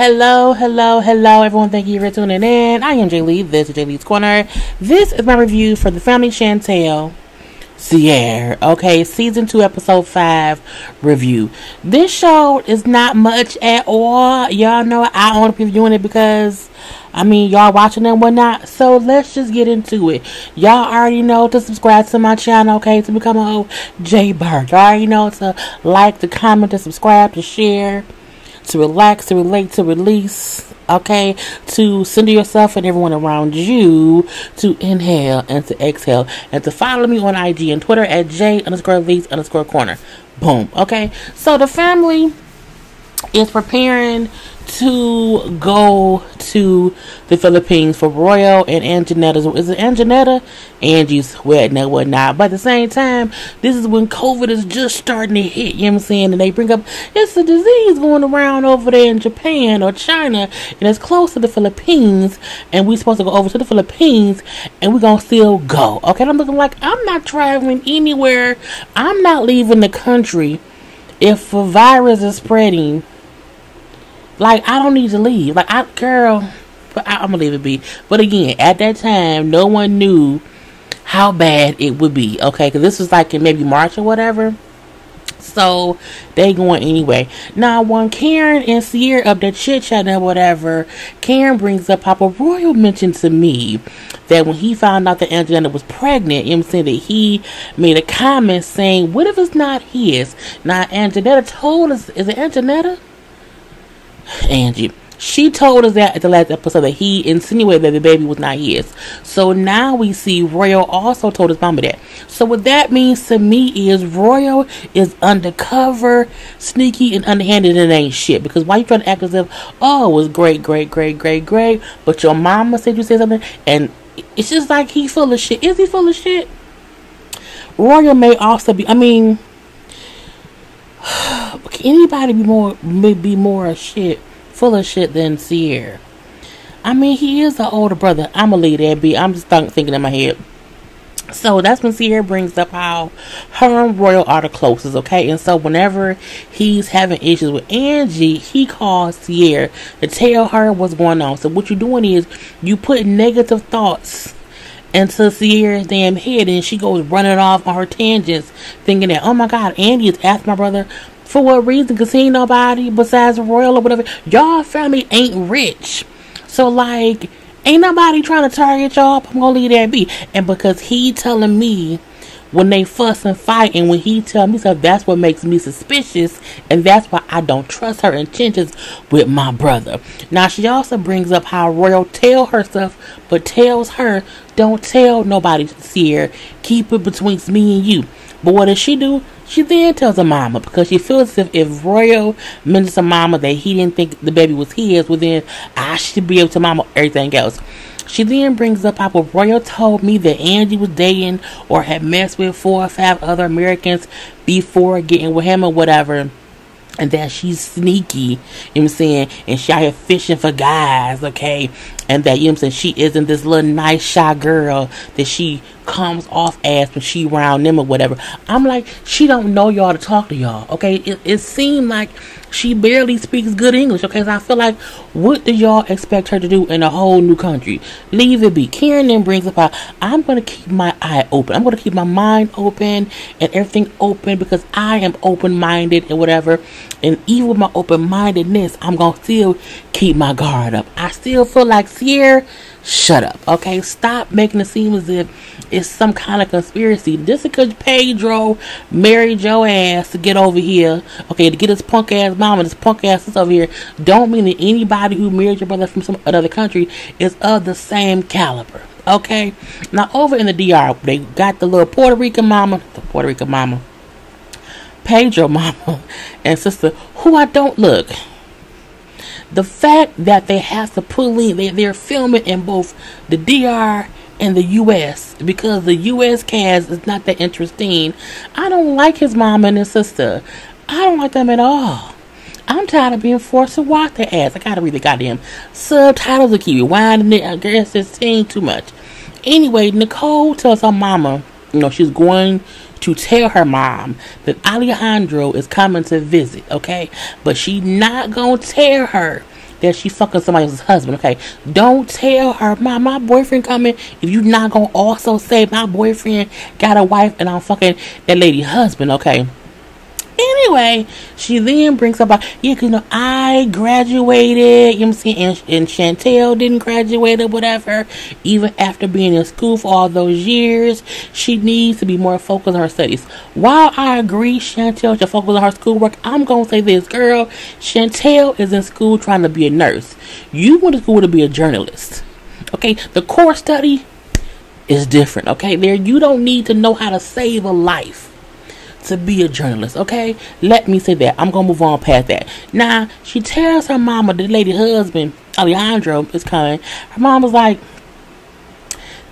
Hello, everyone. Thank you for tuning in. I am JayLee. This is JLeesCorner. This is my review for the family Chantel Sierra. Okay, season 2, episode 5 review. This show is not much at all. Y'all know I only be reviewing it because, y'all watching it and whatnot. So let's just get into it. Y'all already know to subscribe to my channel, okay, to become a JayBirds. Y'all already know to like, to comment, to subscribe, to share, to relax, to relate, to release, okay, to center yourself and everyone around you, to inhale and to exhale, and to follow me on IG and Twitter at J_Lees_Corner. Boom. Okay, so the family is preparing to go to the Philippines for Royal and Anjaneta's, is it Anjaneta? Angie's wedding and whatnot. But at the same time, this is when COVID is just starting to hit, you know what I'm saying? And they bring up, it's a disease going around over there in Japan or China, and it's close to the Philippines, and we're supposed to go over to the Philippines, and we're gonna still go. Okay, I'm looking like, I'm not traveling anywhere, I'm not leaving the country if a virus is spreading. Like, I don't need to leave. Like, I'm gonna leave it be. But again, at that time, no one knew how bad it would be. Okay, because this was like in maybe March or whatever. So they going anyway. Now, when Karen and Sierra up there chit-chatting or whatever, Karen brings up Papa Royal mentioned to me that when he found out that Angelina was pregnant, you know what I'm saying, that he made a comment saying, what if it's not his? Now, Angelina told us, is it Angelina? Angie. She told us that at the last episode that he insinuated that the baby was not his. So now we see Royal also told his mama that. So what that means to me is Royal is undercover, sneaky, and underhanded, and it ain't shit. Because why you trying to act as if, oh, it was great, but your mama said you said something, and it's just like he full of shit. Is he full of shit? Royal may also be, can anybody be more shit, full of shit than Sierra? He is an older brother. I'm gonna leave that be. I'm just thinking in my head. So that's when Sierra brings up how her and Royal are the closest, okay? And so whenever he's having issues with Angie, he calls Sierra to tell her what's going on. So what you're doing is you put negative thoughts into Sierra's damn head, and she goes running off on her tangents, thinking that, oh my God, Andy has asked my brother for what reason, because he ain't nobody besides Royal or whatever. Y'all family ain't rich, so like ain't nobody trying to target y'all. I'm gonna leave that be. And because he telling me when they fuss and fight, and when he tell me stuff, that's what makes me suspicious, and that's why I don't trust her intentions with my brother. Now, she also brings up how Royal tell her stuff, but tells her, don't tell nobody, Sierra, keep it between me and you. But what does she do? She then tells her mama, because she feels as if Royal mentions to mama that he didn't think the baby was his, well then I should be able to mama everything else. She then brings up how Royal told me that Angie was dating or had messed with 4 or 5 other Americans before getting with him or whatever. And that she's sneaky, you know what I'm saying? And she out here fishing for guys, okay? And that, you know what I'm saying, she isn't this little nice, shy girl that she comes off as when she around them or whatever. I'm like, she don't know y'all to talk to y'all, okay? It seemed like she barely speaks good English, okay? So I feel like, what do y'all expect her to do in a whole new country? Leave it be. Karen then brings up how I'm going to keep my eye open. I'm going to keep my mind open and everything open because I am open-minded and whatever. And even with my open-mindedness, I'm going to still keep my guard up. I still feel like, Sierra, shut up, okay? Stop making it seem as if it's some kind of conspiracy. Just because Pedro married your ass to get over here, okay, to get his punk ass mom and his punk ass sister over here, don't mean that anybody who married your brother from some another country is of the same caliber, okay? Now, over in the DR, they got the little Puerto Rican mama, Pedro mama, and sister, who I don't look. The fact that they have to pull in, they're filming in both the DR and the U.S. because the U.S. cast is not that interesting. I don't like his mom and his sister. I don't like them at all. I'm tired of being forced to watch their ass. I gotta read the goddamn subtitles to keep rewinding it. I guess it's saying too much. Anyway, Nicole tells her mama, she's going to tell her mom that Alejandro is coming to visit, okay? But she not gonna tell her that she fucking somebody else's husband, okay? Don't tell her, my boyfriend coming, if you not gonna also say my boyfriend got a wife and I'm fucking that lady husband, okay? Anyway, she then brings up, yeah, because, I graduated, you know what I'm saying, and Chantel didn't graduate or whatever. Even after being in school for all those years, she needs to be more focused on her studies. While I agree Chantel should focus on her schoolwork, I'm going to say this, girl, Chantel is in school trying to be a nurse. You went to school to be a journalist, okay? The core study is different, okay? You don't need to know how to save a life to be a journalist, okay? Let me say that. I'm gonna move on past that. Now, she tells her mama the lady husband, Alejandro, is coming. Her mom was like,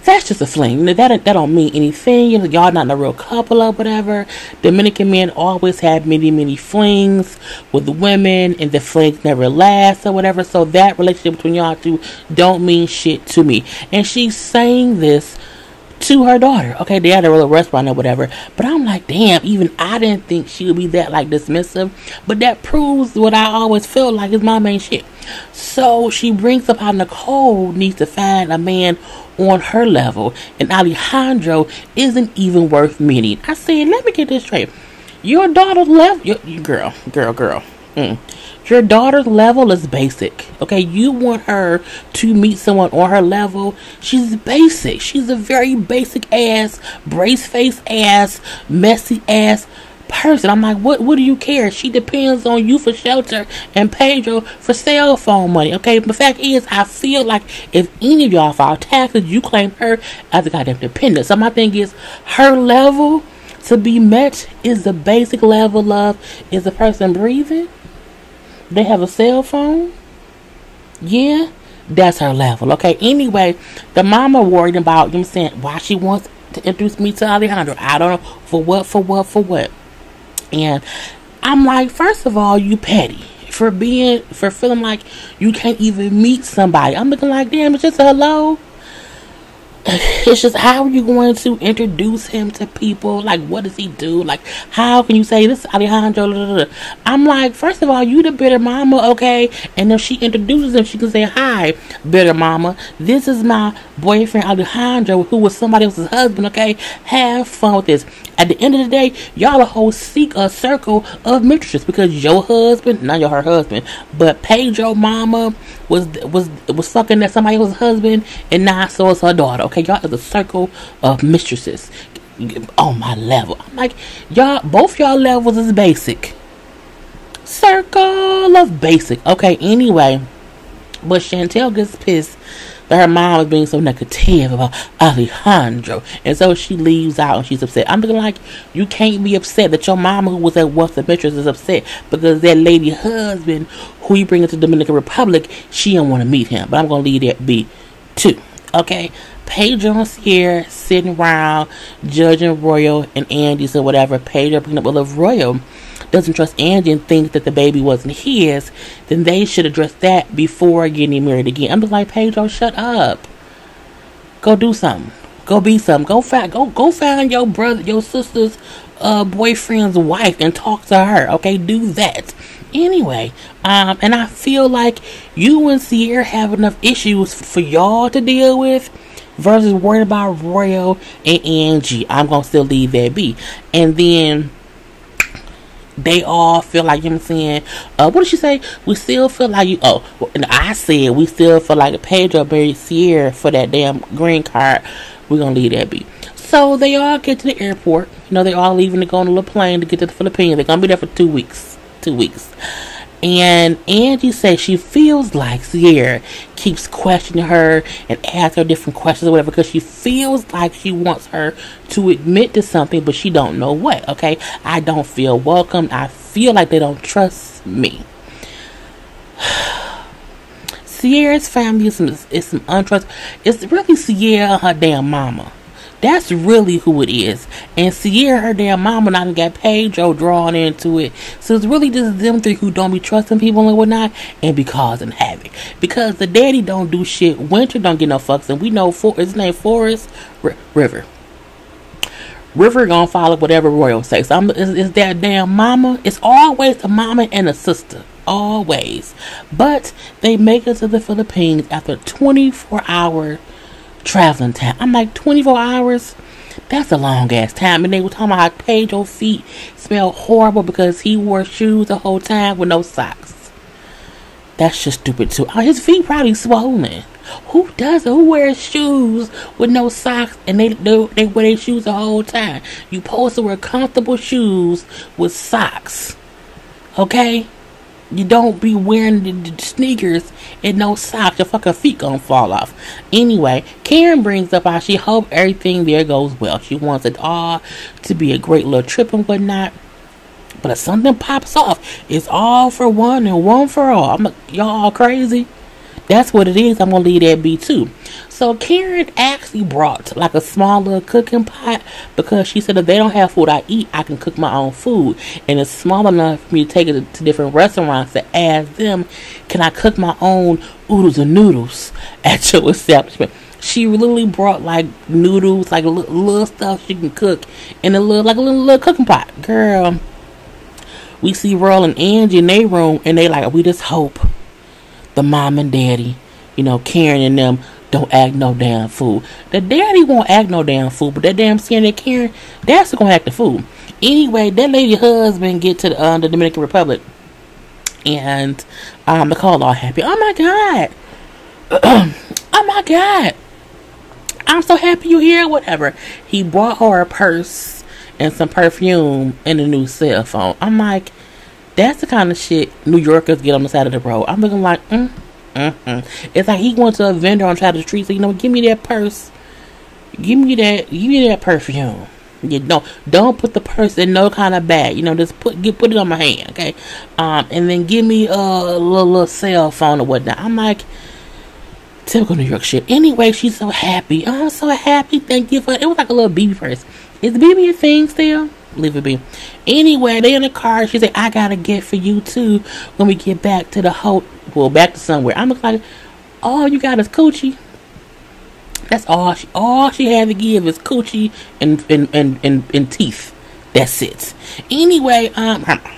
that's just a fling. That don't mean anything. Y'all not a real couple or whatever. Dominican men always have many flings with the women, and the flings never last or whatever. So that relationship between y'all two don't mean shit to me. And she's saying this to her daughter, okay? They had a little restaurant or whatever, but I'm like, damn, even I didn't think she would be that like dismissive, but that proves what I always feel like is my main shit. So she brings up how Nicole needs to find a man on her level, and Alejandro isn't even worth meeting. I said, let me get this straight. Your daughter's level, girl. Your daughter's level is basic, okay? You want her to meet someone on her level. She's basic. She's a very basic ass, brace face ass, messy ass person. I'm like, what do you care? She depends on you for shelter and Pedro for cell phone money, okay? But the fact is, I feel like if any of y'all file taxes, you claim her as a goddamn dependent. So my thing is, her level to be met is the basic level of, is the person breathing? They have a cell phone? Yeah, that's her level, okay? Anyway, the mama worried about, you know what I'm saying, why she wants to introduce me to Alejandro. I don't know, for what? And I'm like, first of all, you petty. For feeling like you can't even meet somebody. I'm looking like, damn, it's just a hello. It's just, how are you going to introduce him to people? Like, what does he do? Like, how can you say this Alejandro? Blah, blah, blah. I'm like, first of all, you the bitter mama, okay? And if she introduces him, she can say, hi, bitter mama. This is my boyfriend Alejandro, who was somebody else's husband, okay? Have fun with this. At the end of the day, y'all a whole circle of mistresses, because your husband, not her husband, but Pedro mama was fucking that somebody else's husband, and now so is her daughter. Okay, y'all is a circle of mistresses on my level. I'm like, y'all, both y'all levels is basic. Circle of basic. Okay, anyway, but Chantel gets pissed that her mom is being so negative about Alejandro, and so she leaves out and she's upset. I'm looking like, you can't be upset that your mama, who was at once the mistress, is upset because that lady husband who you bring into the Dominican Republic, she don't want to meet him. But I'm gonna leave that be too. Okay, Pedro and Sierra sitting around judging Royal and Andy's or whatever. Pedro picking up a little Royal doesn't trust Andy and thinks that the baby wasn't his, then they should address that before getting married again. I'm just like, Pedro, shut up. Go do something. Go be something. Go find your brother, your sister's boyfriend's wife and talk to her. Okay, do that. Anyway, and I feel like you and Sierra have enough issues for y'all to deal with versus worried about Royal and Angie. I'm gonna still leave that be. And then they all feel like, you know what I'm saying, what did she say? We still feel like you, and I said we still feel like Pedro married Sierra for that damn green card. We're gonna leave that be. So they all get to the airport. They all leaving to go on a little plane to get to the Philippines. They're gonna be there for 2 weeks. And Angie says she feels like Sierra keeps questioning her and asking her different questions or whatever, because she feels like she wants her to admit to something, but she don't know what. Okay, I don't feel welcome. I feel like they don't trust me. Sierra's family is some untrust. It's really Sierra and her damn mama. That's really who it is. And Sierra, her damn mama, not got Pedro drawn into it. So it's really just them three who don't be trusting people and whatnot and be causing havoc. Because the daddy don't do shit. Winter don't get no fucks. And we know his name Forrest River. River gonna follow whatever Royal says. So it's that damn mama. It's always a mama and a sister. always. But they make it to the Philippines after 24-hour traveling time. I'm like, 24 hours? That's a long ass time. And they were talking about how Pedro's feet smell horrible because he wore shoes the whole time with no socks. That's just stupid too. Oh, his feet probably swollen. Who does it? Who wears shoes with no socks and they wear their shoes the whole time? You supposed to wear comfortable shoes with socks. Okay? You don't be wearing the sneakers and no socks. Your fucking feet gonna fall off. Anyway, Karen brings up how she hopes everything there goes well. She wants it all to be a great little trip and whatnot. But if something pops off, it's all for one and one for all. I'm like, y'all all crazy? That's what it is. I'm gonna leave that be too. So Karen actually brought like a small little cooking pot because she said if they don't have food I eat, I can cook my own food. And it's small enough for me to take it to different restaurants to ask them, can I cook my own oodles and noodles at your establishment? She literally brought like noodles, like little stuff she can cook in a little cooking pot. Girl, we see Roll and Angie in their room and they like, we just hope the mom and daddy, Karen and them don't act no damn fool. The daddy won't act no damn fool, but that damn scared Karen, that's gonna act the fool. Anyway, that lady husband get to the Dominican Republic, and the call all happy. Oh my god, oh my god, I'm so happy you're here. Whatever. He brought her a purse and some perfume and a new cell phone. I'm like, that's the kind of shit New Yorkers get on the side of the road. I'm looking like, It's like he went to a vendor on the side of the street, so give me that purse, give me that perfume. Don't put the purse in no kind of bag. Just put it on my hand, okay? And then give me a little cell phone or whatnot. I'm like, typical New York shit. Anyway, she's so happy. Oh, I'm so happy. Thank you for it. It was like a little BB purse. Is the BB a thing still? Leave it be. Anyway, they in the car. She said, I got a gift for you too when we get back to the back to somewhere. I'm like, all you got is coochie. That's all she had to give is coochie and teeth. That's it. Anyway,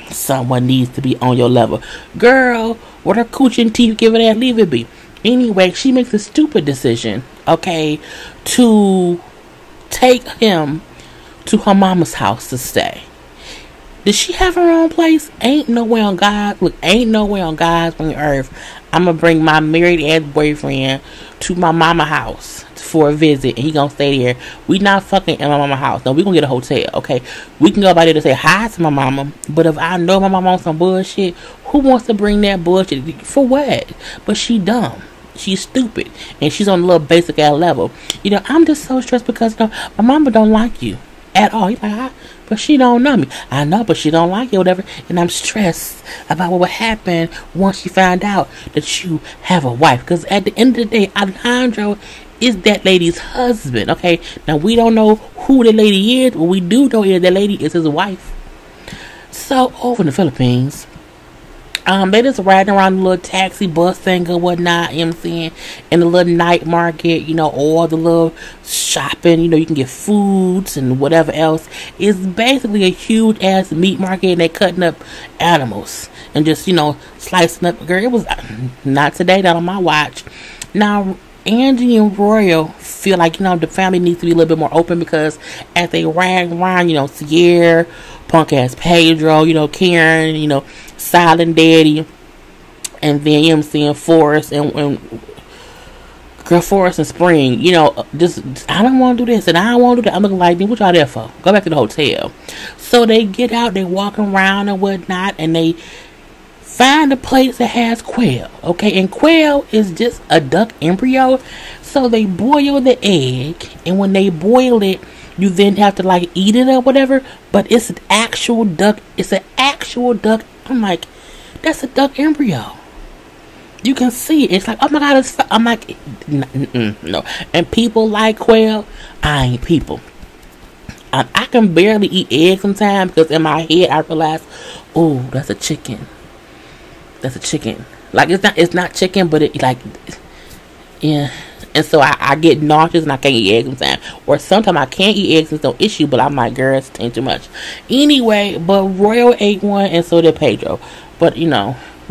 someone needs to be on your level. Girl, what her coochie and teeth give it that, leave it be. Anyway, she makes a stupid decision, okay, to take him to her mama's house to stay. Does she have her own place? Ain't no way on God's on earth I'm gonna bring my married ass boyfriend to my mama house for a visit and he gonna stay there. We not fucking in my mama house. No, we gonna get a hotel, okay? We can go by there to say hi to my mama, but if I know my mama on some bullshit, who wants to bring that bullshit? For what? But she dumb. She's stupid. And she's on a little basic ass level. I'm just so stressed because my mama don't like you at all. He's like, but she don't know me. I know, but she don't like you, whatever. And I'm stressed about what would happen once she found out that you have a wife. Because at the end of the day, Alejandro is that lady's husband. Okay, now we don't know who the lady is. What we do know is that lady is his wife. So over in the Philippines, they just riding around the little taxi bus thing or whatnot, you know what I'm saying, in the little night market, all the little shopping, you can get foods and whatever else. It's basically a huge ass meat market and they cutting up animals and just, slicing up. Girl, it was not today, not on my watch. Now, Angie and Royal feel like, the family needs to be a little bit more open because as they rag around, Sierra, punk ass Pedro, Karen, Silent Daddy, and then, I'm saying, Forrest and Forrest and Spring, just, I don't want to do this and I don't want to do that. I'm looking like, what y'all there for? Go back to the hotel. So they get out, they walking around and whatnot, and they find a place that has quail, okay? And quail is just a duck embryo. So they boil the egg, and when they boil it, you then have to eat it or whatever. But it's an actual duck. It's an actual duck. I'm like, that's a duck embryo. You can see it. It's like, oh my god, I'm like, no. And people like quail. I ain't people. I can barely eat eggs sometimes because in my head I realize, oh, that's a chicken. That's a chicken. It's not chicken, but it yeah. And so I get nauseous and I can't eat eggs sometimes. Or sometimes I can't eat eggs, it's no issue, but I'm like, girl, it's ain't too much. Anyway, but Royal ate one and so did Pedro. But,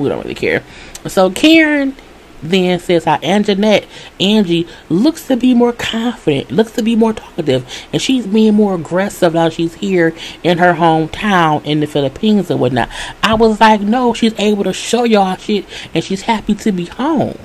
we don't really care. So Karen then says how Angie looks to be more confident, looks to be more talkative, and she's being more aggressive now she's here in her hometown in the Philippines and whatnot. I was like, no, she's able to show y'all shit and she's happy to be home.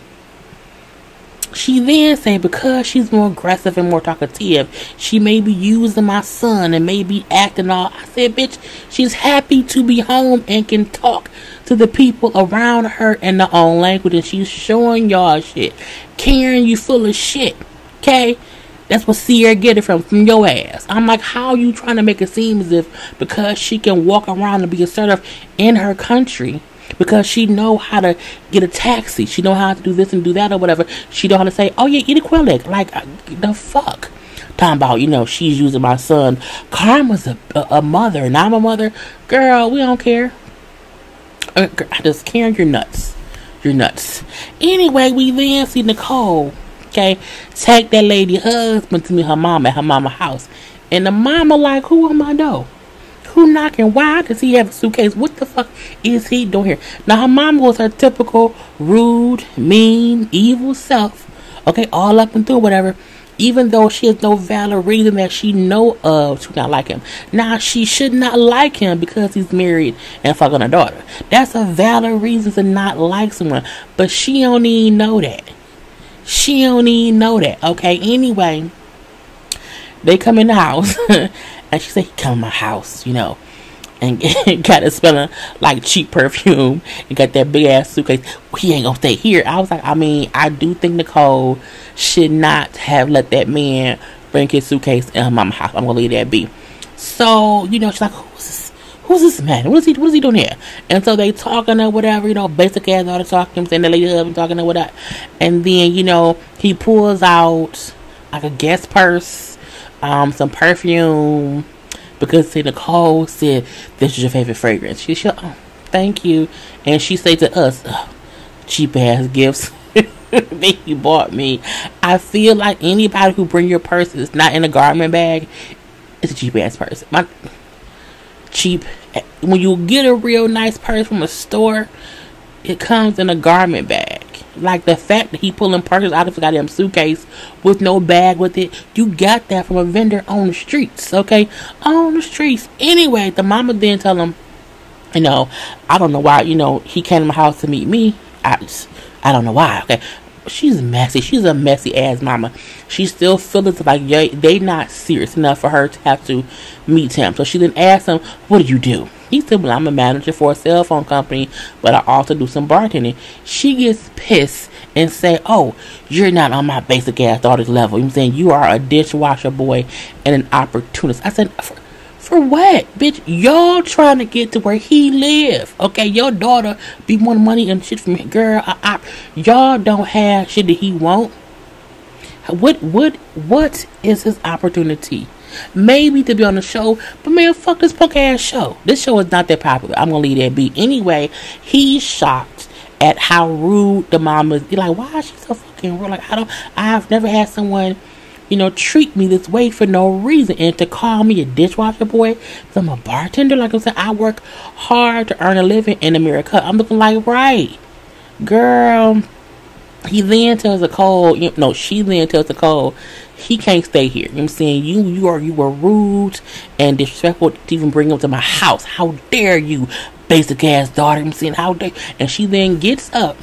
She then said because she's more aggressive and more talkative, she may be using my son and may be acting all. I said, bitch, she's happy to be home and can talk to the people around her in their own language, and she's showing y'all shit. Karen, you full of shit. Okay? That's what Sierra get it from your ass. I'm like, how you trying to make it seem as if because she can walk around and be assertive in her country, because she know how to get a taxi, she know how to do this and do that or whatever, she know how to say, oh yeah, eat a quail egg. Like, the fuck? Talking about, you know, she's using my son. Karma's a mother and I'm a mother. Girl, we don't care. Just Karen, you're nuts. You're nuts. Anyway, we then see Nicole, okay, take that lady husband to meet her mama at her mama's house. And the mama like, who am I know? Who knocking? Why does he have a suitcase? What the fuck is he doing here? Now, her mama was her typical rude, mean, evil self. Okay, all up and through, whatever. Even though she has no valid reason that she know of to not like him. Now, she should not like him because he's married and fucking a daughter. That's a valid reason to not like someone. But she don't even know that. She don't even know that. Okay, anyway, they come in the house. And she said, he come in my house, you know. And got it smelling like cheap perfume. And got that big ass suitcase. He ain't gonna stay here. I was like, I mean, I do think Nicole should not have let that man bring his suitcase in her mama's house. I'm gonna leave that be. So, you know, she's like, who's this man? What is he doing here? And so they talking or whatever, you know, basic ass all the talking, I'm saying the lady husband talking or whatever. And then, you know, he pulls out like a guest purse, some perfume, because see, Nicole said this is your favorite fragrance. She said, oh, thank you. And she said to us, oh, cheap ass gifts that you bought me. I feel like anybody who bring your purse is not in a garment bag, it's a cheap ass purse. When you get a real nice purse from a store, it comes in a garment bag. Like the fact that he pulling purses out of his goddamn suitcase with no bag with it, you got that from a vendor on the streets, okay? On the streets. Anyway, the mama then tell him, you know, I don't know why, you know, he came to my house to meet me. I don't know why, okay? She's messy. She's a messy ass mama. She still feels like they not serious enough for her to have to meet him. So she then asked him, what do you do? He said, well, I'm a manager for a cell phone company, but I also do some bartending. She gets pissed and say, oh, you're not on my basic ass daughter's level. You know what I'm saying? You are a dishwasher boy and an opportunist. I said, for what? Bitch, y'all trying to get to where he live. Okay, your daughter be wanting money and shit from him. Girl, y'all don't have shit that he want. What is his opportunity? Maybe to be on the show, but man, fuck this punk ass show. This show is not that popular. I'm gonna leave that be. Anyway, he's shocked at how rude the mom is. He's like, why is she so fucking rude? Like, I've never had someone, you know, treat me this way for no reason. And to call me a dishwasher boy, because I'm a bartender, like I said, I work hard to earn a living in America. I'm looking like, right, girl. He then tells Nicole, she then tells Nicole, he can't stay here. You know what I'm saying? You were rude and disrespectful to even bring him to my house. How dare you, basic ass daughter? You know what I'm saying? How dare? And she then gets up,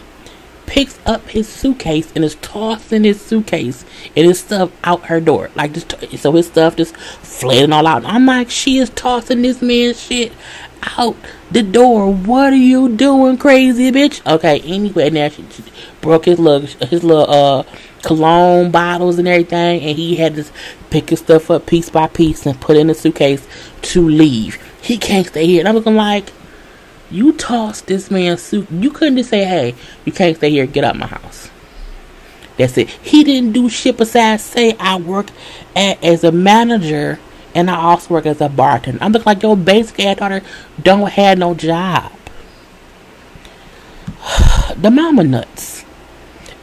picks up his suitcase, and is tossing his suitcase and his stuff out her door. Like, so his stuff just flailing all out. I'm like, she is tossing this man's shit out the door. What are you doing, crazy bitch? Okay, anyway, now she broke his little cologne bottles and everything, and he had to pick his stuff up piece by piece and put it in the suitcase to leave. He can't stay here. And I'm looking like, you tossed this man's suit. You couldn't just say, hey, you can't stay here, get out my house. That's it. He didn't do shit besides say, I work as a manager and I also work as a bartender. I'm looking like your basic ass daughter don't have no job. The mama nuts.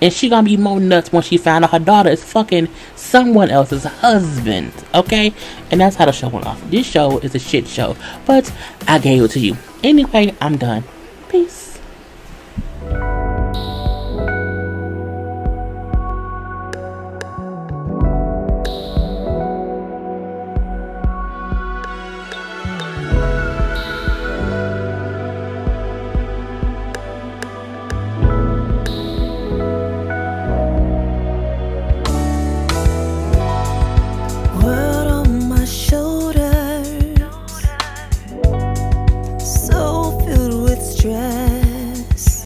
And she gonna be more nuts when she found out her daughter is fucking someone else's husband. Okay? And that's how the show went off. This show is a shit show. But I gave it to you. Anyway, I'm done. Peace. stress.